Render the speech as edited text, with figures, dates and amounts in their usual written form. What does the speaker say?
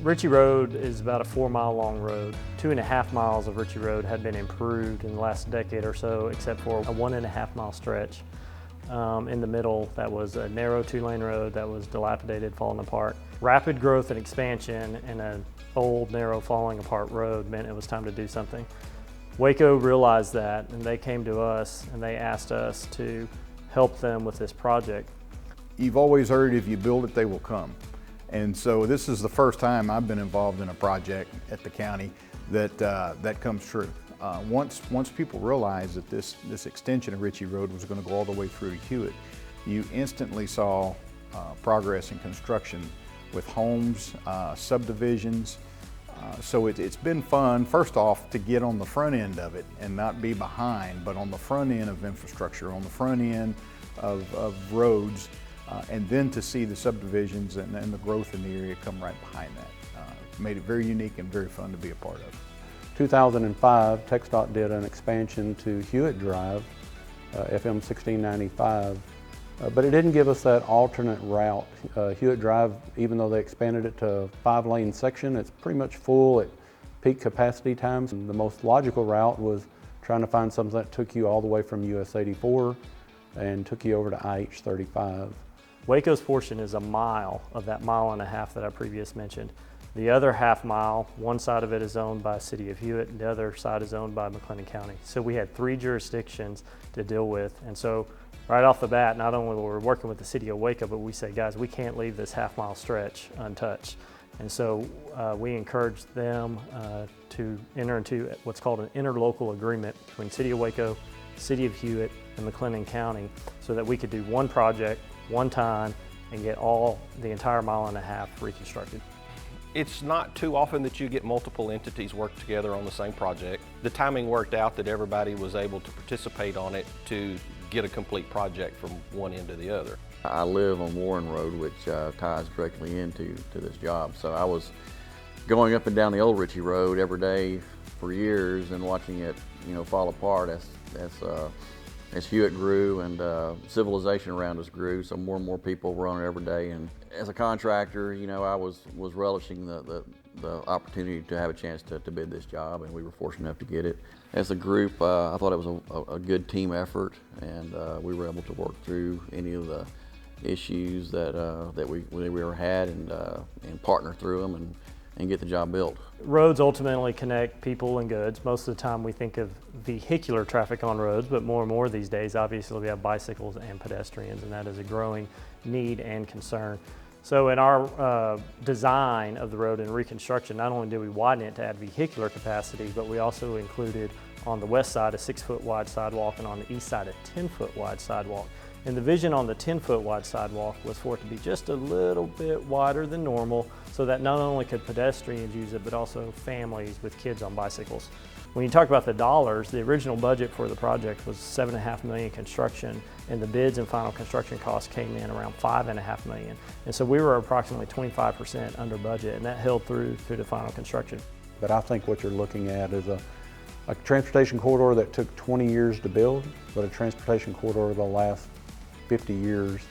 Ritchie Road is about a 4-mile long road. 2.5 miles of Ritchie Road had been improved in the last decade or so, except for a 1.5 mile stretch in the middle that was a narrow 2-lane road that was dilapidated, falling apart. Rapid growth and expansion in an old, narrow, falling apart road meant it was time to do something. Waco realized that, and they came to us and they asked us to help them with this project. You've always heard, if you build it, they will come. And so this is the first time I've been involved in a project at the county that comes true. Once people realized that this extension of Ritchie Road was going to go all the way through to Hewitt, you instantly saw progress in construction with homes, subdivisions. So it's been fun, first off, to get on the front end of it and not be behind, but on the front end of infrastructure, on the front end of roads, and then to see the subdivisions and the growth in the area come right behind that. Made it very unique and very fun to be a part of. 2005, TxDOT did an expansion to Hewitt Drive, FM 1695, but it didn't give us that alternate route. Hewitt Drive, even though they expanded it to a 5-lane section, it's pretty much full at peak capacity times. And the most logical route was trying to find something that took you all the way from US 84 and took you over to IH 35. Waco's portion is a mile of that 1.5 miles that I previously mentioned. The other 1/2 mile, one side of it is owned by City of Hewitt and the other side is owned by McLennan County. So we had 3 jurisdictions to deal with. And so right off the bat, not only were we working with the City of Waco, but we said, guys, we can't leave this 1/2 mile stretch untouched. And so we encouraged them to enter into what's called an interlocal agreement between City of Waco, City of Hewitt, and McLennan County so that we could do one project, one time, and get the entire 1.5 miles reconstructed. It's not too often that you get multiple entities work together on the same project. The timing worked out that everybody was able to participate on it to get a complete project from one end to the other. I live on Warren Road, which ties directly into this job. So I was going up and down the old Ritchie Road every day for years and watching it, fall apart as Hewitt grew and civilization around us grew. So more and more people were on it every day. And as a contractor, I was relishing the opportunity to have a chance to bid this job, and we were fortunate enough to get it. As a group, I thought it was a good team effort, and we were able to work through any of the issues that we ever had and partner through them and get the job built. Roads ultimately connect people and goods. Most of the time we think of vehicular traffic on roads, but more and more these days, obviously we have bicycles and pedestrians, and that is a growing need and concern. So in our design of the road and reconstruction, not only did we widen it to add vehicular capacity, but we also included on the west side a 6-foot wide sidewalk and on the east side a 10-foot wide sidewalk. And the vision on the 10-foot wide sidewalk was for it to be just a little bit wider than normal so that not only could pedestrians use it, but also families with kids on bicycles. When you talk about the dollars, the original budget for the project was $7.5 million construction, and the bids and final construction costs came in around $5.5 million. And so we were approximately 25% under budget, and that held through the final construction. But I think what you're looking at is a transportation corridor that took 20 years to build, but a transportation corridor the last 50 years